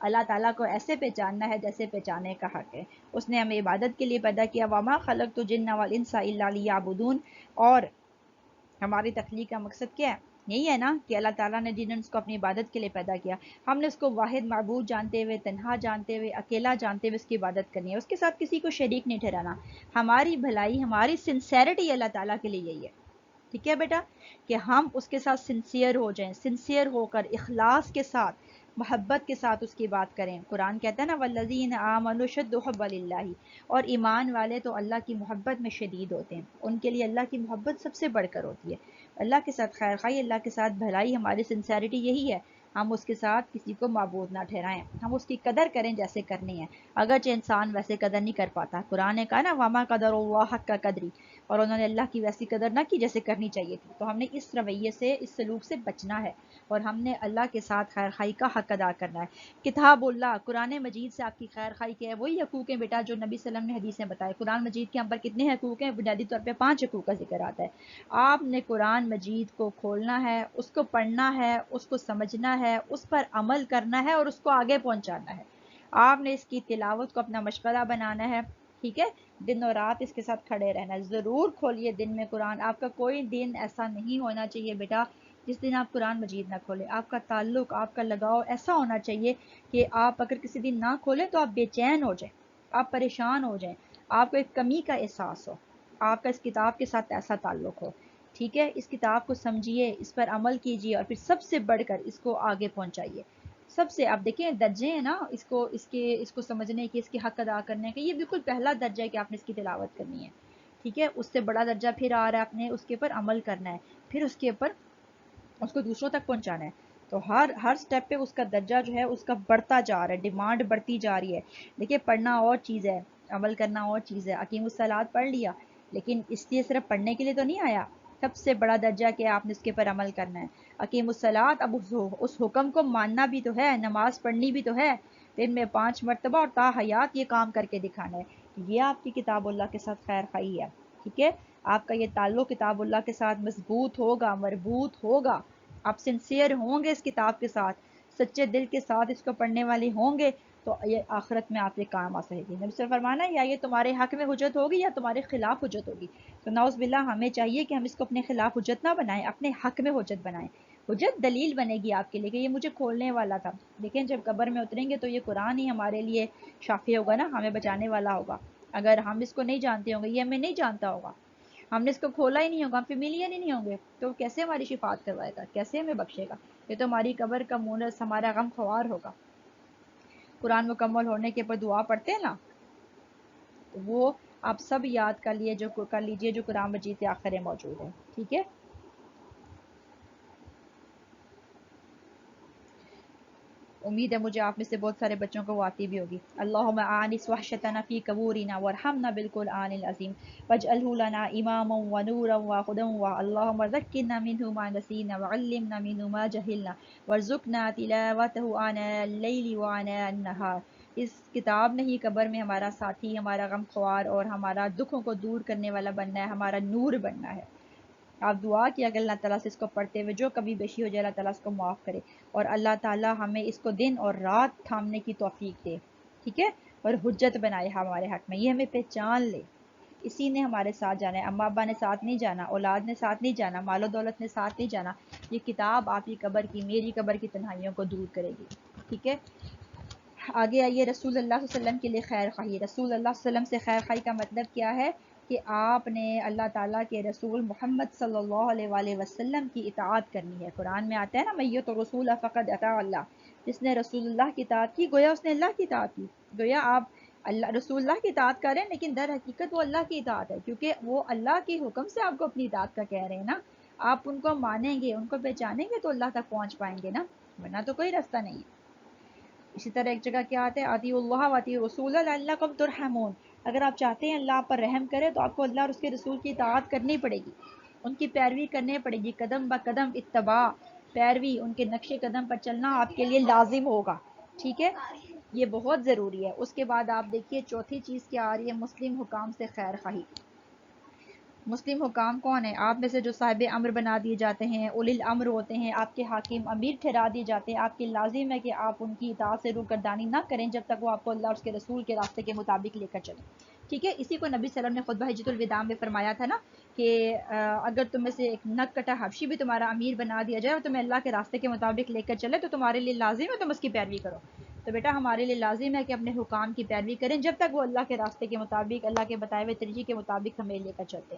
اللہ تعالیٰ کو ایسے پہچاننا ہے جیسے پہچانے کا حق ہے. اس نے ہمیں عبادت کے لیے پیدا کیا. وما خلقت الجن والانس الا لیعبدون. اور ہماری تخلیق کا مقصد کیا ہے؟ یہی ہے نا کہ اللہ تعالیٰ نے جن کو اپنی عبادت کے لیے پیدا کیا. ہم نے اس کو واحد معبود جانتے ہوئے، تنہا جانتے ہوئے، اکیلا جانتے ہوئے اس کی عبادت کرنی ہے. اس کے ساتھ کسی کو شریک نہیں ٹھہرانا. ہماری بھلائی، ہماری سنسیرٹی اللہ تعالیٰ کے لیے یہی ہے. ٹھیک ہے بیٹا، کہ ہم اس کے ساتھ سنسیئر ہو جائیں، سنسیئر ہو کر اخلاص کے ساتھ، محبت کے ساتھ اس کی بات کریں. قرآن کہتا ہے نا والذین آمنوا شد حب للہ، اور ایمان والے تو اللہ کی محبت میں شدید ہوتے ہیں. ان کے لیے اللہ کی محبت سب سے بڑھ کر ہوتی ہے. اللہ کے ساتھ خیر خواہی، اللہ کے ساتھ بھلائی، ہماری سنسیرٹی یہی ہے. ہم اس کے ساتھ کسی کو معبود نہ ٹھہرائیں، ہم اس کی قدر کریں جیسے کرنی ہے، اگرچہ انسان ویسے قدر نہیں کر پاتا. قرآن نے کہا نا وما قدر اللہ حق کا قدری، اور انہوں نے اللہ کی ویسی قدر نہ کی جیسے کرنی چاہیے تھی. تو ہم نے اس رویے سے، اس سلوک سے بچنا ہے، اور ہم نے اللہ کے ساتھ خیر خواہی کا حق ادا کرنا ہے. کتاب اللہ، قرآن مجید سے آپ کی خیر خواہی کیا ہے؟ وہی حقوق ہیں بیٹا جو نبی صلی اللہ علیہ وسلم نے حدیث میں بتائے. قرآن مجید کے ہم پر کتنے حقوق ہیں؟ بنیادی طور پہ 5 حقوق کا ذکر آتا ہے. آپ نے قرآن مجید کو کھولنا ہے، اس کو پڑھنا ہے، اس کو سمجھنا ہے، اس پر عمل کرنا ہے، اور اس کو آگے پہنچانا ہے. آپ نے اس کی تلاوت کو اپنا مشغلہ بنانا ہے. ٹھیک ہے، دن اور رات اس کے ساتھ کھڑے رہنا. ضرور کھولیے دن میں قرآن. آپ کا کوئی دن ایسا نہیں ہونا چاہیے بیٹا جس دن آپ قرآن مجید نہ کھولیں. آپ کا تعلق، آپ کا لگاؤ ایسا ہونا چاہیے کہ آپ اگر کسی دن نہ کھولیں تو آپ بے چین ہو جائیں، آپ پریشان ہو جائیں، آپ کو ایک کمی کا احساس ہو. آپ کا اس کتاب کے ساتھ ایسا تعلق ہو. ٹھیک ہے، اس کتاب کو سمجھیے، اس پر عمل کیجیے، اور پھر سب سے بڑھ کر اس کو آگے پہنچائیے. سب سے، آپ دیکھیں درجے ہیں نا اس کو سمجھنے کے، اس کے حق ادا کرنے کے. یہ بالکل پہلا درجہ ہے کہ آپ نے اس کی تلاوت کرنی ہے. ٹھیک ہے، اس سے بڑا درجہ پھر آ رہا ہے، آپ نے اس کے اوپر عمل کرنا ہے، پھر اس کے اوپر اس کو دوسروں تک پہنچانا ہے. تو ہر سٹیپ پہ اس کا درجہ جو ہے اس کا بڑھتا جا رہا ہے، ڈیمانڈ بڑھتی جا رہی ہے. دیکھیے پڑھنا اور چیز ہے، عمل کرنا اور چیز ہے. اقیم الصلاۃ پڑھ لیا، لیکن اس لیے صرف پڑھنے کے لیے تو نہیں آیا. سب سے بڑا درجہ کہ آپ نے اس کے پر عمل کرنا ہے. اقیم الصلاۃ، اب اس حکم کو ماننا بھی تو ہے، نماز پڑھنی بھی تو ہے، دن میں 5 مرتبہ اور تا حیات یہ کام کر کے دکھانا ہے. یہ آپ کی کتاب اللہ کے ساتھ خیر خواہی ہے. ٹھیک ہے، آپ کا یہ تعلق کتاب اللہ کے ساتھ مضبوط ہوگا، مربوط ہوگا. آپ سنسیئر ہوں گے اس کتاب کے ساتھ، سچے دل کے ساتھ اس کو پڑھنے والے ہوں گے، تو یہ آخرت میں آپ کے کام آ سکے گی. نبی سے فرمانا یا یہ تمہارے حق میں حجت ہوگی یا تمہارے خلاف حجت ہوگی. تو نعوذ باللہ ہمیں چاہیے کہ ہم اس کو اپنے خلاف حجت نہ بنائیں، اپنے حق میں حجت بنائیں. حجت دلیل بنے گی آپ کے لیے کہ یہ مجھے کھولنے والا تھا. لیکن جب قبر میں اتریں گے تو یہ قرآن ہی ہمارے لیے شافی ہوگا نا، ہمیں بچانے والا ہوگا. اگر ہم اس کو نہیں جانتے ہوں گے، یہ ہمیں نہیں جانتا ہوگا، ہم نے اس کو کھولا ہی نہیں ہوگا، ہم فیملیئر ہی نہیں ہوں گے، تو کیسے ہماری شفاعت کروائے گا، کیسے ہمیں بخشے گا؟ یہ تو ہماری قبر کا مونس، ہمارا غم خوار ہوگا. قرآن مکمل ہونے کے بعد دعا پڑھتے ہیں نا، تو وہ آپ سب یاد کر لیجئے جو قرآن مجید کے آخر میں موجود ہے. ٹھیک ہے، امید ہے مجھے آپ میں سے بہت سارے بچوں کو وہ آتی بھی ہوگی. اللہم آنس وحشتنا فی قبورنا وارحمنا بالقرآن العظیم واجعلہ لنا اماما ونورا وہدی اللہم ذکرنا منہ ما نسینا وعلمنا منہ ما جہلنا وارزقنا تلاوتہ آناء اللیل وآناء النہار. اس کتاب نے ہی قبر میں ہمارا ساتھی، ہمارا غم خوار اور ہمارا دکھوں کو دور کرنے والا بننا ہے، ہمارا نور بننا ہے. آپ دعا کیا کہ اللہ تعالیٰ سے اس کو پڑھتے ہوئے جو کبھی بیشی ہو جائے اللہ تعالیٰ اس کو معاف کرے، اور اللہ تعالیٰ ہمیں اس کو دن اور رات تھامنے کی توفیق دے. ٹھیک ہے، اور حجت بنائے ہمارے حق میں، یہ ہمیں پہچان لے. اسی نے ہمارے ساتھ جانا ہے، اماں ابا نے ساتھ نہیں جانا، اولاد نے ساتھ نہیں جانا، مال و دولت نے ساتھ نہیں جانا. یہ کتاب آپ کی قبر کی، میری قبر کی تنہائیوں کو دور کرے گی. ٹھیک ہے، آگے آئیے. رسول اللہ صلی اللہ علیہ وسلم کے لیے خیر خواہی. رسول اللہ صلی اللہ علیہ وسلم سے خیر خواہی کا مطلب کیا ہے؟ کہ آپ نے اللہ تعالیٰ کے رسول محمد صلی اللہ علیہ وآلہ وسلم کی اطاعت کرنی ہے. قرآن میں آتا ہے نا من یطع الرسول فقد اطاع اللہ. جس نے رسول اللہ کی اطاعت کی گویا اس نے اللہ کی اطاعت کی. گویا آپ رسول اللہ کی اطاعت کر رہے ہیں، لیکن در حقیقت وہ اللہ کی اطاعت ہے، کیونکہ وہ اللہ کے حکم سے آپ کو اپنی اطاعت کا کہہ رہے ہیں نا. آپ ان کو مانیں گے، ان کو پہچانیں گے تو اللہ تک پہنچ پائیں گے نا، ورنہ تو کوئی راستہ نہیں ہے. اسی طرح ایک جگہ کیا آتا ہے اطیعوا اللہ واطیعوا الرسول لعلکم ترحمون. اگر آپ چاہتے ہیں اللہ آپ پر رحم کرے تو آپ کو اللہ اور اس کے رسول کی اطاعت کرنی پڑے گی، ان کی پیروی کرنی پڑے گی. قدم با قدم اتباع، پیروی، ان کے نقش قدم پر چلنا آپ کے لیے لازم ہوگا. ٹھیک ہے، یہ بہت ضروری ہے. اس کے بعد آپ دیکھیے چوتھی چیز کیا آ رہی ہے، مسلم حکام سے خیر خواہی. مسلم حکام کون ہے؟ آپ میں سے جو صاحب امر بنا دیے جاتے ہیں، اولی الامر ہوتے ہیں، آپ کے حاکم امیر ٹھہرا دیے جاتے ہیں، آپ کی لازم ہے کہ آپ ان کی اطاعت سے روگردانی نہ کریں جب تک وہ آپ کو اللہ اور اس کے رسول کے راستے کے مطابق لے کر چلیں. ٹھیک ہے، اسی کو نبی صلی اللہ علیہ وسلم نے خطبہ حجۃ الوداع میں فرمایا تھا نا کہ اگر تم میں سے ایک نک کٹا حبشی بھی تمہارا امیر بنا دیا جائے اور تمہیں اللہ کے راستے کے مطابق لے کر چلے تو تمہارے لیے لازم ہے تم اس کی پیروی کرو. تو بیٹا ہمارے لیے لازم ہے کہ اپنے حکام کی پیروی کریں جب تک وہ اللہ کے راستے کے مطابق، اللہ کے بتائے ہوئے طریقے کے مطابق ہمیں لے کر چلتے.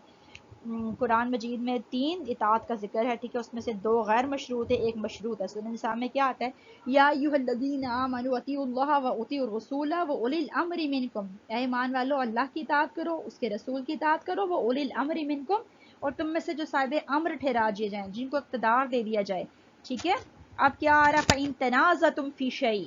قرآن مجید میں 3 اطاعت کا ذکر ہے. ٹھیک ہے، اس میں سے 2 غیر مشروط ہے، ایک مشروط ہے. سورہ نساء میں کیا آتا ہے؟ یا ایھا الذین آمنوا اطیعوا اللہ واطیعوا الرسول واولی الامر منکم. اے ایمان والو، اللہ کی اطاعت کرو، اس کے رسول کی اطاعت کرو، واولی الامر منکم، اور تم میں سے جو صاحب امر ٹھہرا دیے جائیں، جن کو اقتدار دے دیا جائے. ٹھیک ہے، اب کیا آ رہا؟ فإن تنازعتم فی شیء،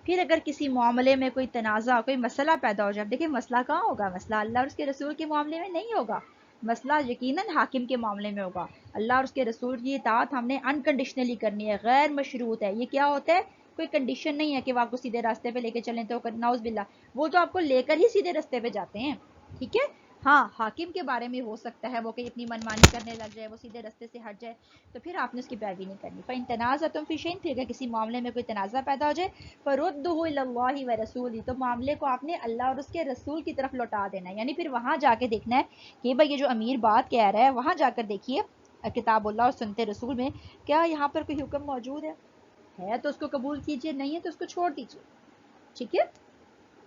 پھر اگر کسی معاملے میں کوئی تنازع، کوئی مسئلہ پیدا ہو جائے. دیکھیں مسئلہ کہاں ہوگا؟ مسئلہ اللہ اور اس کے رسول کے معاملے میں نہیں ہوگا، مسئلہ یقیناً حاکم کے معاملے میں ہوگا. اللہ اور اس کے رسول کی اطاعت ہم نے انکنڈیشنلی کرنی ہے، غیر مشروط ہے. یہ کیا ہوتا ہے؟ کوئی کنڈیشن نہیں ہے کہ وہ آپ کو سیدھے راستے پہ لے کے چلیں تو نعوذ باللہ وہ تو آپ کو لے کر ہی سیدھے راستے پہ جاتے ہیں. ٹھیک ہے، ہاں حاکم کے بارے میں ہو سکتا ہے وہ کہ اپنی منمانی کرنے لگ جائے، وہ سیدھے راستے سے ہٹ جائے، تو پھر آپ نے اس کی پیروی نہیں کرنی. فإن تنازعتم فی شیء، پھر اگر کسی معاملے میں کوئی تنازع پیدا ہو جائے، فردہ الی اللہ ورسولہ، تو معاملے کو آپ نے اللہ اور اس کے رسول کی طرف لوٹا دینا ہے. یعنی پھر وہاں جا کے دیکھنا ہے کہ بھائی یہ جو امیر بات کہہ رہا ہے، وہاں جا کر دیکھیے کتاب اللہ اور سنت رسول میں کیا یہاں پر کوئی حکم موجود ہے تو اس کو قبول کیجئے، نہیں ہے تو اس کو چھوڑ دیجئے. ٹھیک ہے،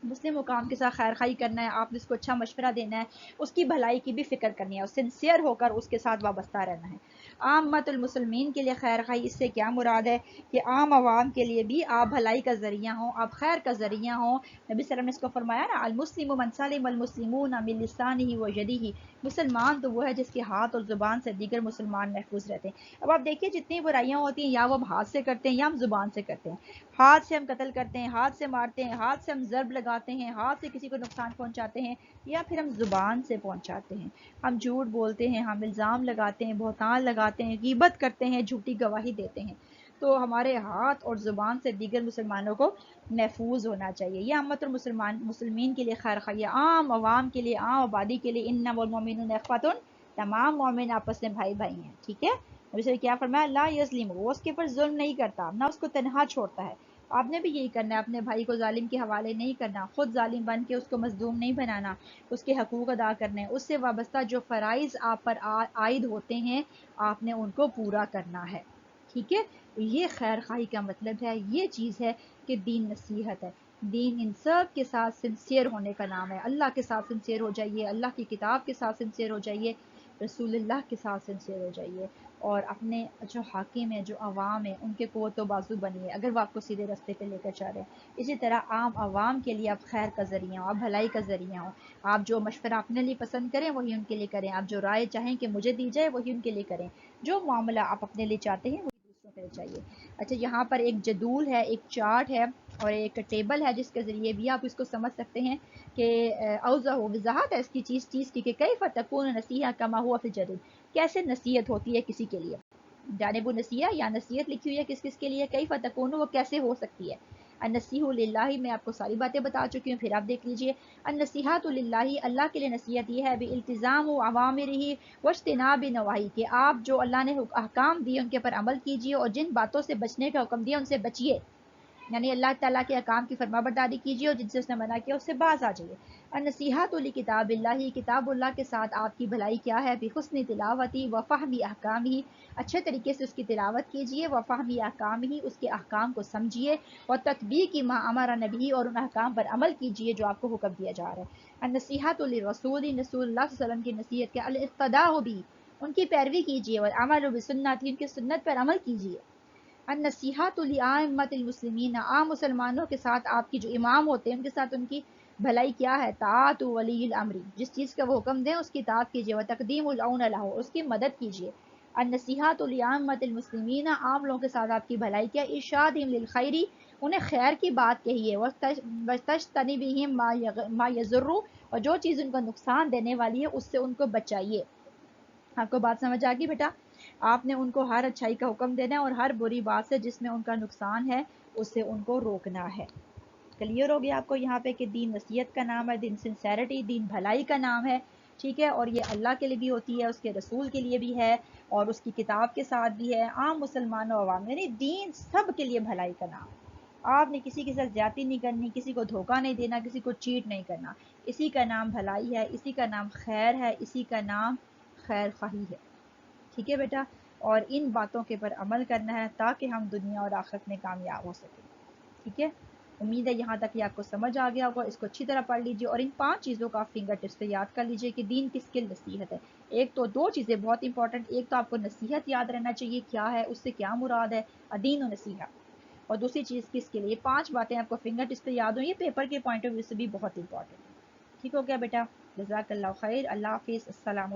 مسلم حکام کے ساتھ خیر خواہی کرنا ہے، آپ نے اس کو اچھا مشورہ دینا ہے، اس کی بھلائی کی بھی فکر کرنی ہے اور سنسیئر ہو کر اس کے ساتھ وابستہ رہنا ہے. عامت المسلمین کے لیے خیر خواہی، اس سے کیا مراد ہے کہ عام عوام کے لیے بھی آپ بھلائی کا ذریعہ ہوں، آپ خیر کا ذریعہ ہوں. نبی صلی اللہ علیہ وسلم نے اس کو فرمایا نا، المسلم من سلم المسلمون من لسانہ و یدہ، مسلمان تو وہ ہے جس کے ہاتھ اور زبان سے دیگر مسلمان محفوظ رہتے ہیں. اب آپ دیکھیے جتنی برائیاں ہوتی ہیں یا وہ ہم ہاتھ سے کرتے ہیں یا ہم زبان سے کرتے ہیں. ہاتھ سے ہم قتل کرتے ہیں، ہاتھ سے مارتے ہیں، ہاتھ سے ہم ضرب لگاتے ہیں، ہاتھ سے کسی کو نقصان پہنچاتے ہیں، یا پھر ہم زبان سے پہنچاتے ہیں. ہم جھوٹ بولتے ہیں، ہم الزام لگاتے ہیں، بہتان لگاتے ہیں، غیبت کرتے ہیں، جھوٹی گواہی دیتے ہیں. تو ہمارے ہاتھ اور زبان سے دیگر مسلمانوں کو محفوظ ہونا چاہیے. یہ امت اور مسلمین کے لیے خیر خواہ، عام عوام کے لیے، عام آبادی کے لیے. انما المؤمنون اخوۃ، تمام مومن آپس میں بھائی بھائی ہیں. ٹھیک ہے، نبی سے کیا فرمایا؟ لا یظلم، وہ اس کے اوپر ظلم نہیں کرتا، نہ اس کو تنہا چھوڑتا ہے. آپ نے بھی یہی کرنا ہے، اپنے بھائی کو ظالم کے حوالے نہیں کرنا، خود ظالم بن کے اس کو مظلوم نہیں بنانا، اس کے حقوق ادا کرنے، اس سے وابستہ جو فرائض آپ پر عائد ہوتے ہیں آپ نے ان کو پورا کرنا ہے. ٹھیک ہے، یہ خیر خواہی کا مطلب ہے، یہ چیز ہے کہ دین نصیحت ہے. دین ان سب کے ساتھ سنسیئر ہونے کا نام ہے. اللہ کے ساتھ سنسیئر ہو جائیے، اللہ کی کتاب کے ساتھ سنسیئر ہو جائیے، رسول اللہ کے ساتھ سنسیئر ہو جائیے، اور اپنے جو حاکم ہیں، جو عوام ہیں، ان کے قوت و بازو بنیے اگر وہ آپ کو سیدھے راستے پہ لے کر چاہ رہے ہیں. اسی طرح عام عوام کے لیے آپ خیر کا ذریعہ ہوں، آپ بھلائی کا ذریعہ ہوں. آپ جو مشورہ اپنے لیے پسند کریں وہی ان کے لیے کریں، آپ جو رائے چاہیں کہ مجھے دی جائے وہی ان کے لیے کریں، جو معاملہ آپ اپنے لیے چاہتے ہیں وہی دوسروں کے لیے چاہیے. اچھا، یہاں پر ایک جدول ہے، ایک چارٹ ہے اور ایک ٹیبل ہے جس کے ذریعے بھی آپ اس کو سمجھ سکتے ہیں کہ اوضح وضاحت ہے اس کی چیز کی کہ کیف تکون نصیحہ کما ہوا فی الجدول، کیسے نصیحت ہوتی ہے کسی کے لیے. جانب النصیحہ یا نصیحت لکھی ہوئی ہے کس کس کے لیے، کیف تکون، وہ کیسے ہو سکتی ہے. النصیحہ للہ، میں آپ کو ساری باتیں بتا چکی ہوں، پھر آپ دیکھ لیجئے. النصیحۃ للہ، اللہ کے لیے نصیحت یہ ہے بالتزام اوامرہ واجتناب نواہی، کہ آپ جو اللہ نے احکام دیے ان کے پر عمل کیجیے اور جن باتوں سے بچنے کا حکم دیا ان سے بچیے. یعنی اللہ تعالیٰ کے احکام کی فرما برداری کیجیے اور جن سے اس نے منع کیا اس سے باز آ جائیے. النصیحۃ لکتاب اللہ، کتاب اللہ کے ساتھ آپ کی بھلائی کیا ہے؟ بحسن تلاوتی و فہم احکامہ، اچھے طریقے سے اس کی تلاوت کیجیے، و فہم احکامہ، اس کے احکام کو سمجھیے، اور تطبیق ما امر نبی، اور ان احکام پر عمل کیجیے جو آپ کو حکم دیا جا رہا ہے. النصیحۃ للرسول، رسول اللہ صلی اللہ علیہ وسلم کی نصیحت کیا؟ الاقتداء بھی، ان کی پیروی کیجیے، اور عمل بسنت، ان کی سنت پر عمل کیجیے. النصیحۃ لأئمۃ المسلمین، عام مسلمانوں کے ساتھ آپ کی جو امام ہوتے ہیں ان کے ساتھ ان کی بھلائی کیا ہے؟ طاعت ولی الامر، جس چیز کا وہ حکم دیں اس کی اطاعت کیجیے، وتقدیم العون لہ، اس کی مدد کیجیے. النصیحۃ لأئمۃ المسلمین، عام لوگوں کے ساتھ آپ کی بھلائی کیا؟ ارشادہم للخیر، انہیں خیر کی بات کہیے، وتجتنبہم ما یضر، اور جو چیز ان کو نقصان دینے والی ہے اس سے ان کو بچائیے. آپ کو بات سمجھ آ گئی بیٹا؟ آپ نے ان کو ہر اچھائی کا حکم دینا ہے اور ہر بری بات سے جس میں ان کا نقصان ہے اس سے ان کو روکنا ہے. کلیئر ہو گیا آپ کو یہاں پہ کہ دین نصیحت کا نام ہے، دین سنسیرٹی، دین بھلائی کا نام ہے. ٹھیک ہے، اور یہ اللہ کے لیے بھی ہوتی ہے، اس کے رسول کے لیے بھی ہے، اور اس کی کتاب کے ساتھ بھی ہے، عام مسلمانوں عوام، یعنی دین سب کے لیے بھلائی کا نام۔ آپ نے کسی کے ساتھ زیادتی نہیں کرنی، کسی کو دھوکہ نہیں دینا، کسی کو چیٹ نہیں کرنا، اسی کا نام بھلائی ہے، اسی کا نام خیر ہے، اسی کا نام خیر خواہی ہے۔ ٹھیک ہے بیٹا، اور ان باتوں کے پر عمل کرنا ہے تاکہ ہم دنیا اور آخرت میں کامیاب ہو سکیں۔ ٹھیک ہے، امید ہے یہاں تک یہ آپ کو سمجھ آ گیا ہوگا، اس کو اچھی طرح پڑھ لیجئے، اور ان 5 چیزوں کا آپ فنگر ٹپس سے یاد کر لیجئے کہ دین کس کے نصیحت ہے۔ ایک تو 2 چیزیں بہت امپورٹنٹ، ایک تو آپ کو نصیحت یاد رہنا چاہیے کیا ہے، اس سے کیا مراد ہے، دین و نصیحت، اور دوسری چیز کس کے لیے۔ 5 باتیں آپ کو فنگر ٹپس پہ یاد ہوں، یہ پیپر کے پوائنٹ آف ویو سے بھی بہت امپورٹنٹ ہے۔ ٹھیک ہو گیا بیٹا، جزاک اللہ خیر، اللہ حافظ، السلام علیکم۔